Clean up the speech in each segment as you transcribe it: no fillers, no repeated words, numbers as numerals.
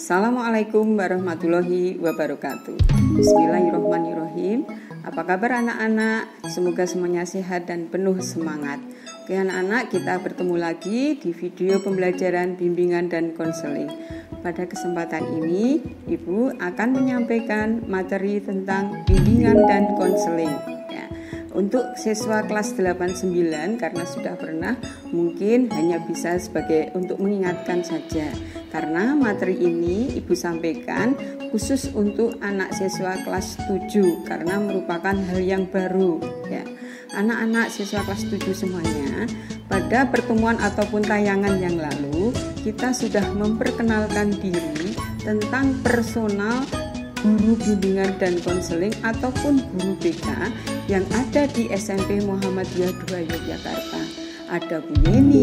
Assalamualaikum warahmatullahi wabarakatuh. Bismillahirrahmanirrahim. Apa kabar anak-anak? Semoga semuanya sehat dan penuh semangat. Oke anak-anak, kita bertemu lagi di video pembelajaran bimbingan dan konseling. Pada kesempatan ini, Ibu akan menyampaikan materi tentang bimbingan dan konseling. Untuk siswa kelas 8-9 karena sudah pernah, mungkin hanya bisa sebagai untuk mengingatkan saja. Karena materi ini Ibu sampaikan khusus untuk anak siswa kelas 7 karena merupakan hal yang baru ya. Anak-anak siswa kelas 7 semuanya, pada pertemuan ataupun tayangan yang lalu kita sudah memperkenalkan diri tentang personal guru bimbingan dan konseling ataupun guru BK yang ada di SMP Muhammadiyah 2 Yogyakarta. Ada Bu Yeni,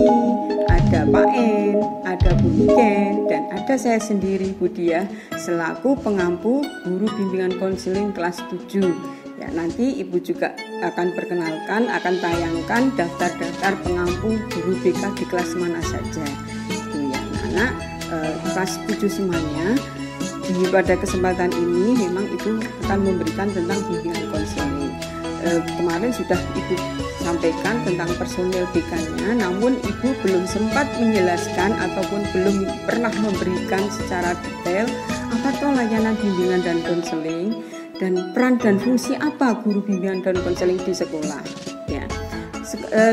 ada Pak En, ada Bu Niken, dan ada saya sendiri Bu Diah selaku pengampu guru bimbingan konseling kelas 7. Ya, nanti Ibu juga akan perkenalkan, akan tayangkan daftar-daftar pengampu guru BK di kelas mana saja. Itu ya, anak kelas 7 semuanya. Pada kesempatan ini memang Ibu akan memberikan tentang bimbingan konseling. Kemarin sudah Ibu sampaikan tentang personil BK-nya, namun Ibu belum sempat menjelaskan ataupun belum pernah memberikan secara detail apa itu layanan bimbingan dan konseling dan peran dan fungsi apa guru bimbingan dan konseling di sekolah. Ya.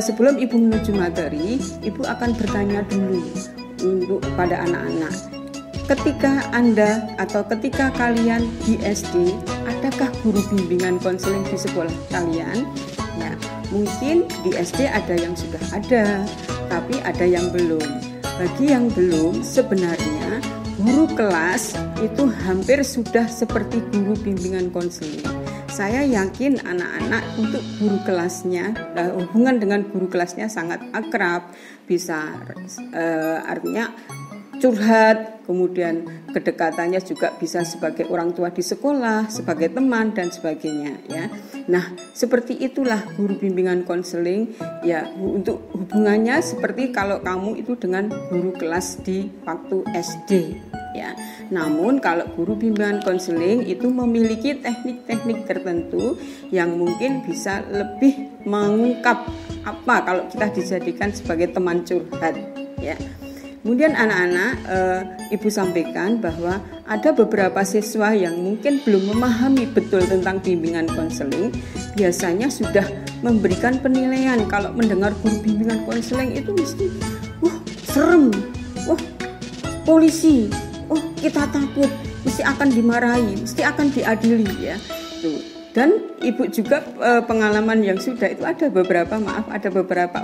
Sebelum Ibu menuju materi, Ibu akan bertanya dulu untuk pada anak-anak. Ketika Anda atau ketika kalian di SD, adakah guru bimbingan konseling di sekolah kalian? Ya, mungkin di SD ada yang sudah ada, tapi ada yang belum. Bagi yang belum, sebenarnya guru kelas itu hampir sudah seperti guru bimbingan konseling. Saya yakin anak-anak untuk guru kelasnya, hubungan dengan guru kelasnya sangat akrab, bisa artinya curhat, kemudian kedekatannya juga bisa sebagai orang tua di sekolah, sebagai teman dan sebagainya ya. Nah, seperti itulah guru bimbingan konseling ya, untuk hubungannya seperti kalau kamu itu dengan guru kelas di waktu SD ya. Namun kalau guru bimbingan konseling itu memiliki teknik-teknik tertentu yang mungkin bisa lebih mengungkap apa kalau kita dijadikan sebagai teman curhat ya. Kemudian anak-anak, Ibu sampaikan bahwa ada beberapa siswa yang mungkin belum memahami betul tentang bimbingan konseling, biasanya sudah memberikan penilaian kalau mendengar guru bimbingan konseling itu mesti, serem, polisi, kita takut, mesti akan dimarahi, mesti akan diadili ya. Tuh. Dan Ibu juga pengalaman yang sudah itu ada beberapa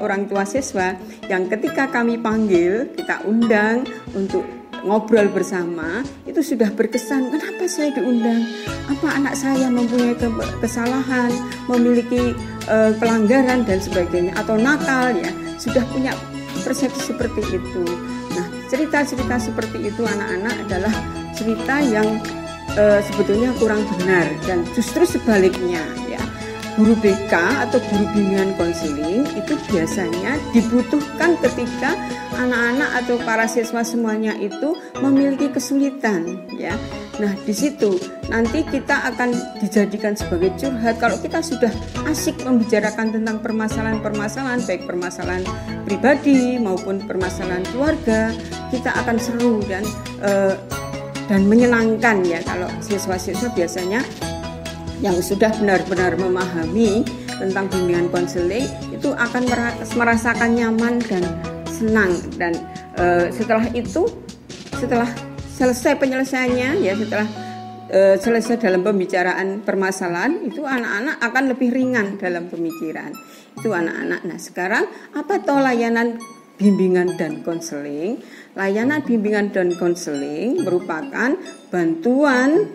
orang tua siswa yang ketika kami panggil, kita undang untuk ngobrol bersama, itu sudah berkesan, kenapa saya diundang? Apa anak saya mempunyai kesalahan, memiliki pelanggaran dan sebagainya atau nakal ya, sudah punya persepsi seperti itu. Nah, cerita-cerita seperti itu anak-anak adalah cerita yang sebetulnya kurang benar dan justru sebaliknya ya, guru BK atau guru bimbingan konseling itu biasanya dibutuhkan ketika anak-anak atau para siswa semuanya itu memiliki kesulitan ya. Nah di situ nanti kita akan dijadikan sebagai curhat kalau kita sudah asik membicarakan tentang permasalahan-permasalahan baik permasalahan pribadi maupun permasalahan keluarga, kita akan seru dan menyenangkan ya kalau siswa-siswa biasanya yang sudah benar-benar memahami tentang bimbingan konseling itu akan merasakan nyaman dan senang dan setelah selesai penyelesaiannya ya, setelah selesai dalam pembicaraan permasalahan itu anak-anak akan lebih ringan dalam pemikiran itu anak-anak. Nah sekarang apa toh layanan bimbingan dan konseling? Layanan bimbingan dan konseling merupakan bantuan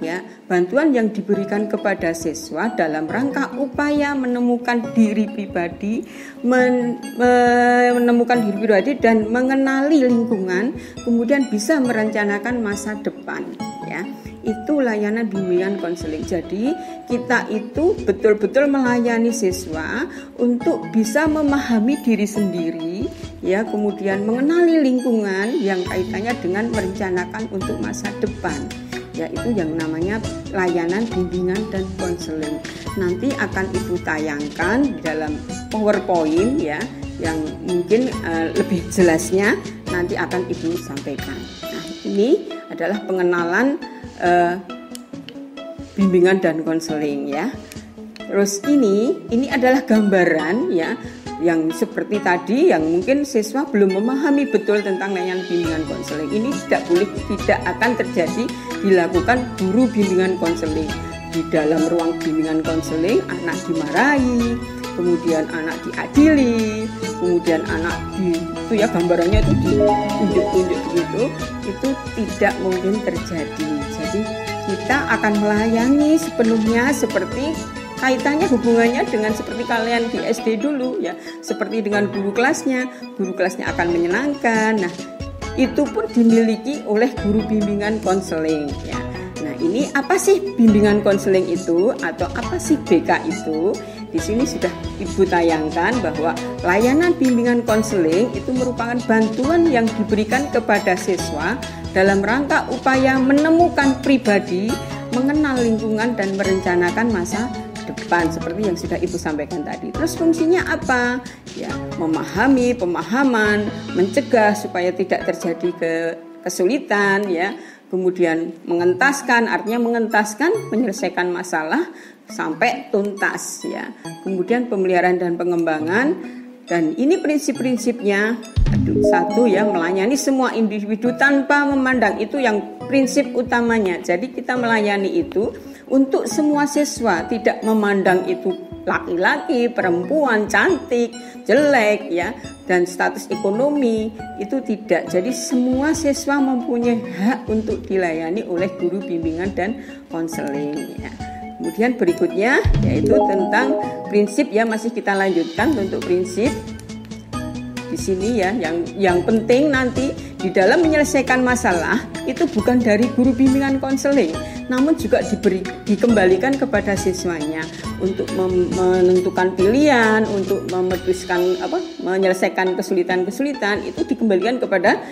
yang diberikan kepada siswa dalam rangka upaya menemukan diri pribadi, dan mengenali lingkungan, kemudian bisa merencanakan masa depan ya. Itu layanan bimbingan konseling. Jadi kita itu betul-betul melayani siswa untuk bisa memahami diri sendiri ya, kemudian mengenali lingkungan yang kaitannya dengan merencanakan untuk masa depan, yaitu yang namanya layanan bimbingan dan konseling. Nanti akan Ibu tayangkan di dalam PowerPoint ya, yang mungkin lebih jelasnya nanti akan Ibu sampaikan. Nah, ini adalah pengenalan bimbingan dan konseling ya. Terus ini adalah gambaran ya, yang seperti tadi, yang mungkin siswa belum memahami betul tentang layanan bimbingan konseling. Ini tidak akan terjadi dilakukan guru bimbingan konseling. Di dalam ruang bimbingan konseling anak dimarahi, kemudian anak diadili, kemudian anak itu ya gambarannya itu ditunjuk-tunjuk begitu, itu tidak mungkin terjadi. Jadi kita akan melayani sepenuhnya seperti kaitannya hubungannya dengan seperti kalian di SD dulu ya, seperti dengan guru kelasnya akan menyenangkan. Nah, itu pun dimiliki oleh guru bimbingan konseling ya. Nah, ini apa sih bimbingan konseling itu atau apa sih BK itu? Di sini sudah Ibu tayangkan bahwa layanan bimbingan konseling itu merupakan bantuan yang diberikan kepada siswa dalam rangka upaya menemukan pribadi, mengenal lingkungan dan merencanakan masa depan seperti yang sudah Ibu sampaikan tadi. Terus fungsinya apa? Ya, memahami, pemahaman, mencegah supaya tidak terjadi kesulitan ya. Kemudian mengentaskan, artinya mengentaskan, menyelesaikan masalah sampai tuntas ya. Kemudian pemeliharaan dan pengembangan, dan ini prinsip-prinsipnya. Satu ya, melayani semua individu tanpa memandang, itu yang prinsip utamanya. Jadi kita melayani itu untuk semua siswa, tidak memandang itu laki-laki, perempuan, cantik, jelek ya, dan status ekonomi, itu tidak. Jadi semua siswa mempunyai hak untuk dilayani oleh guru bimbingan dan konseling ya. Kemudian berikutnya yaitu tentang prinsip ya, masih kita lanjutkan untuk prinsip di sini ya, yang penting nanti di dalam menyelesaikan masalah itu bukan dari guru bimbingan konseling, namun juga dikembalikan kepada siswanya untuk menentukan pilihan, untuk menyelesaikan kesulitan-kesulitan, itu dikembalikan kepada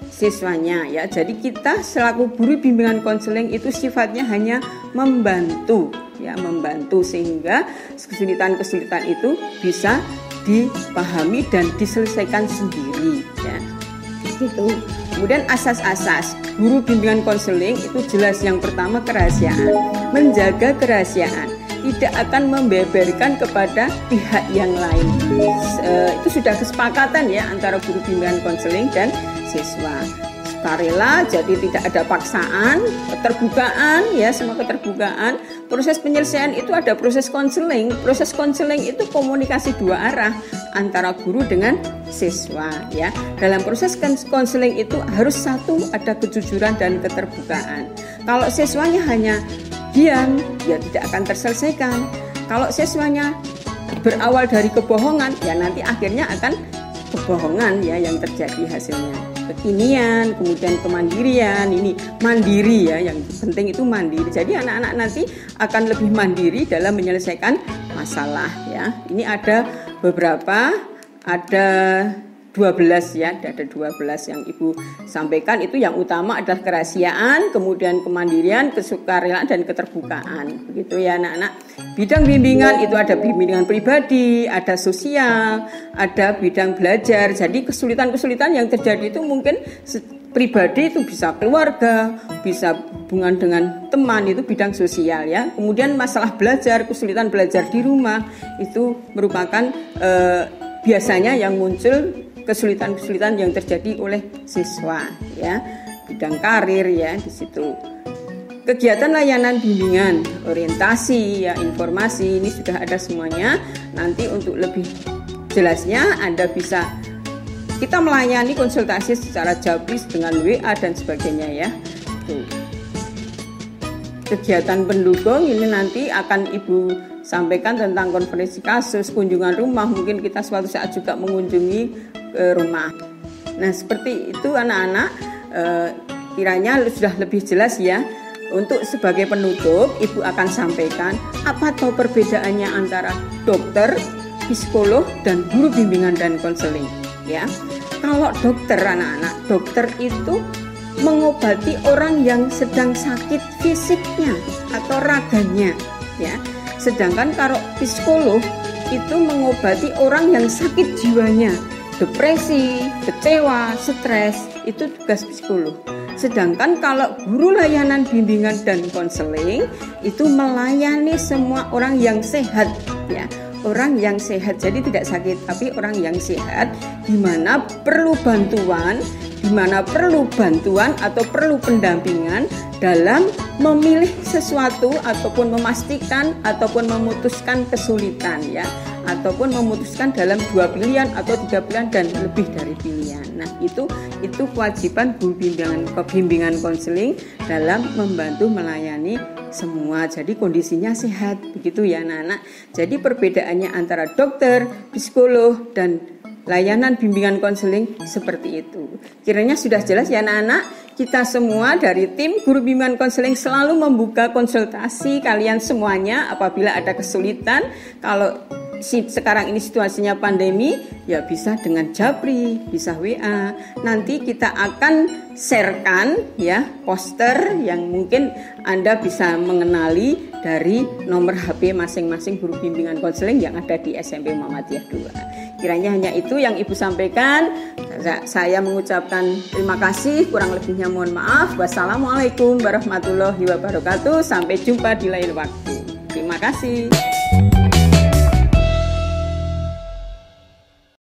siswanya ya. Jadi kita selaku guru bimbingan konseling itu sifatnya hanya membantu ya, membantu sehingga kesulitan-kesulitan itu bisa dipahami dan diselesaikan sendiri ya. Itu. Kemudian asas-asas guru bimbingan konseling itu jelas, yang pertama kerahasiaan, menjaga kerahasiaan, tidak akan membeberkan kepada pihak yang lain. Itu sudah kesepakatan ya antara guru bimbingan konseling dan siswa. Sukarela, jadi tidak ada paksaan, keterbukaan ya, semua keterbukaan. Proses penyelesaian itu ada proses konseling. Proses konseling itu komunikasi dua arah antara guru dengan siswa ya. Dalam proses konseling itu harus satu, ada kejujuran dan keterbukaan. Kalau siswanya hanya diam, ya tidak akan terselesaikan. Kalau siswanya berawal dari kebohongan, ya nanti akhirnya akan kebohongan ya yang terjadi hasilnya. Kekinian, kemudian kemandirian, ini mandiri ya, yang penting itu mandiri. Jadi anak-anak nanti akan lebih mandiri dalam menyelesaikan masalah ya. Ini ada beberapa, ada 12 ya, ada 12 yang Ibu sampaikan. Itu yang utama adalah kerahasiaan, kemudian kemandirian, kesukarelaan dan keterbukaan. Begitu ya anak-anak. Bidang bimbingan itu ada bimbingan pribadi, ada sosial, ada bidang belajar. Jadi kesulitan-kesulitan yang terjadi itu mungkin pribadi, itu bisa keluarga, bisa hubungan dengan teman, itu bidang sosial ya. Kemudian masalah belajar, kesulitan belajar di rumah, itu merupakan biasanya yang muncul kesulitan-kesulitan yang terjadi oleh siswa ya. Bidang karir ya di situ. Kegiatan layanan bimbingan, orientasi ya, informasi, ini sudah ada semuanya. Nanti untuk lebih jelasnya Anda bisa, kita melayani konsultasi secara jabris dengan WA dan sebagainya ya. Tuh. Kegiatan pendukung ini nanti akan Ibu sampaikan tentang konferensi kasus, kunjungan rumah, mungkin kita suatu saat juga mengunjungi rumah. Nah seperti itu anak-anak, kiranya sudah lebih jelas ya. Untuk sebagai penutup, Ibu akan sampaikan apa tahu perbedaannya antara dokter, psikolog, dan guru bimbingan dan konseling ya. Kalau dokter anak-anak, dokter itu mengobati orang yang sedang sakit fisiknya atau raganya, ya. Sedangkan kalau psikolog itu mengobati orang yang sakit jiwanya, depresi, kecewa, stres, itu tugas psikolog. Sedangkan kalau guru layanan bimbingan dan konseling itu melayani semua orang yang sehat, ya. Orang yang sehat, jadi tidak sakit, tapi orang yang sehat di mana perlu bantuan, atau perlu pendampingan dalam memilih sesuatu ataupun memastikan ataupun memutuskan kesulitan, ya, ataupun memutuskan dalam 2 pilihan atau 3 pilihan dan lebih dari pilihan. Nah, itu kewajiban guru bimbingan konseling dalam membantu melayani semua. Jadi kondisinya sehat, begitu ya anak-anak. Jadi perbedaannya antara dokter, psikolog dan layanan bimbingan konseling seperti itu. Kiranya sudah jelas ya anak-anak. Kita semua dari tim guru bimbingan konseling selalu membuka konsultasi kalian semuanya apabila ada kesulitan. Kalau sekarang ini situasinya pandemi, ya bisa dengan Japri, bisa WA. Nanti kita akan sharekan ya poster yang mungkin Anda bisa mengenali dari nomor HP masing-masing guru bimbingan konseling yang ada di SMP Muhammadiyah 2. Kiranya hanya itu yang Ibu sampaikan. Saya mengucapkan terima kasih, kurang lebihnya mohon maaf. Wassalamualaikum warahmatullahi wabarakatuh. Sampai jumpa di lain waktu. Terima kasih.